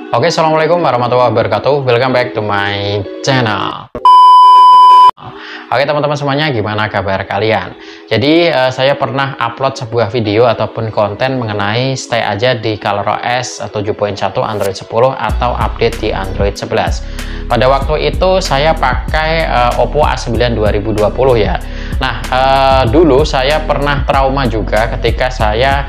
Oke, assalamualaikum warahmatullahi wabarakatuh. Welcome back to my channel. Oke teman-teman semuanya, gimana kabar kalian? Jadi saya pernah upload sebuah video ataupun konten mengenai stay aja di ColorOS 7.1 Android 10 atau update di Android 11. Pada waktu itu saya pakai Oppo A9 2020 ya. Nah, dulu saya pernah trauma juga ketika saya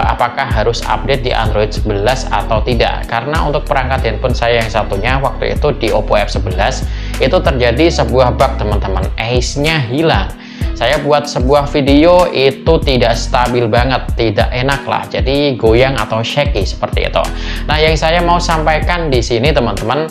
apakah harus update di Android 11 atau tidak, karena untuk perangkat handphone saya yang satunya waktu itu di Oppo F11 itu terjadi sebuah bug teman-teman, ace-nya hilang. Saya buat sebuah video itu tidak stabil banget, tidak enak lah, jadi goyang atau shaky seperti itu. Nah, yang saya mau sampaikan di sini teman-teman,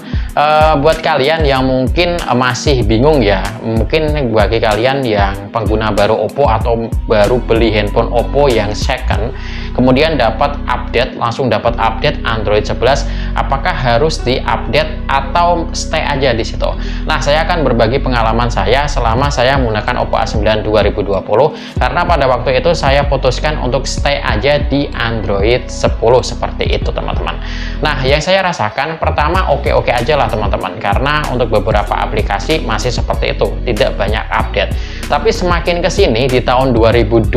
buat kalian yang mungkin masih bingung ya, mungkin bagi kalian yang pengguna baru Oppo atau baru beli handphone Oppo yang second, kemudian dapat update, langsung dapat update Android 11, apakah harus diupdate atau stay aja di situ? Nah, saya akan berbagi pengalaman saya selama saya menggunakan Oppo A9 2020, karena pada waktu itu saya putuskan untuk stay aja di Android 10 seperti itu teman-teman. Nah, yang saya rasakan pertama oke-oke aja lah teman-teman, karena untuk beberapa aplikasi masih seperti itu, tidak banyak update. Tapi semakin kesini di tahun 2022,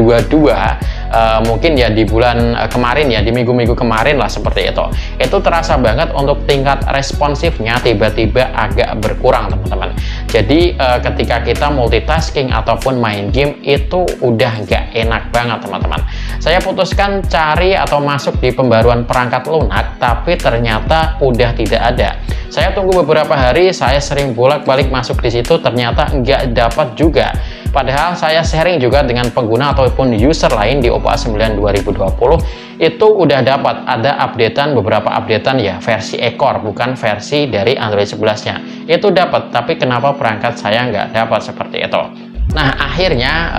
mungkin ya di bulan kemarin ya, di minggu-minggu kemarin lah seperti itu terasa banget untuk tingkat responsifnya tiba-tiba agak berkurang teman-teman. Jadi ketika kita multitasking ataupun main game itu udah nggak enak banget teman-teman. Saya putuskan cari atau masuk di pembaruan perangkat lunak, tapi ternyata udah tidak ada. Saya tunggu beberapa hari, saya sering bolak-balik masuk di situ, ternyata nggak dapat juga. Padahal saya sharing juga dengan pengguna ataupun user lain di Oppo A9 2020, itu udah dapat ada updatean, beberapa updatean ya, versi ekor, bukan versi dari Android 11-nya. Itu dapat, tapi kenapa perangkat saya nggak dapat seperti itu? Nah, akhirnya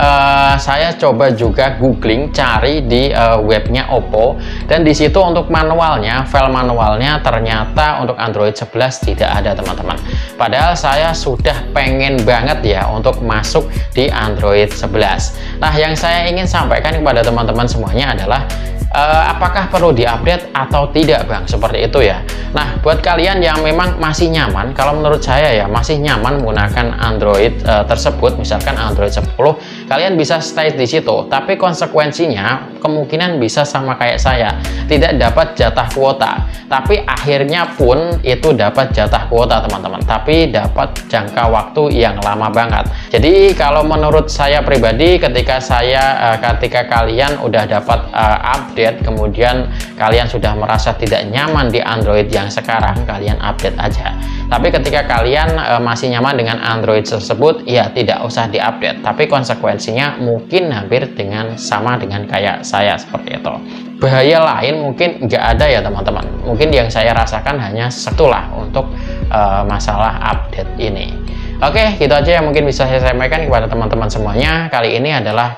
saya coba juga googling, cari di webnya Oppo, dan di situ untuk manualnya, file manualnya ternyata untuk Android 11 tidak ada teman-teman. Padahal saya sudah pengen banget ya untuk masuk di Android 11. Nah, yang saya ingin sampaikan kepada teman-teman semuanya adalah apakah perlu diupdate atau tidak bang, seperti itu ya. Nah, buat kalian yang memang masih nyaman, kalau menurut saya ya masih nyaman menggunakan Android tersebut, misalkan Android 10, kalian bisa stay di situ, tapi konsekuensinya kemungkinan bisa sama kayak saya, tidak dapat jatah kuota, tapi akhirnya pun itu dapat jatah kuota teman-teman, tapi dapat jangka waktu yang lama banget. Jadi kalau menurut saya pribadi, ketika kalian udah dapat update, kemudian kalian sudah merasa tidak nyaman di Android yang sekarang, kalian update aja. Tapi ketika kalian masih nyaman dengan Android tersebut, ya tidak usah diupdate, tapi konsekuensinya mungkin hampir sama dengan kayak saya seperti itu. Bahaya lain mungkin nggak ada ya teman-teman, mungkin yang saya rasakan hanya setulah untuk masalah update ini. Oke, gitu aja yang mungkin bisa saya sampaikan kepada teman-teman semuanya. Kali ini adalah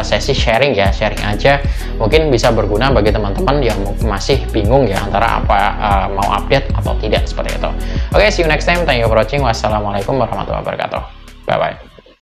sesi sharing ya, sharing aja. Mungkin bisa berguna bagi teman-teman yang masih bingung ya antara mau update atau tidak seperti itu. Oke, see you next time. Thank you for watching. Wassalamualaikum warahmatullahi wabarakatuh. Bye-bye.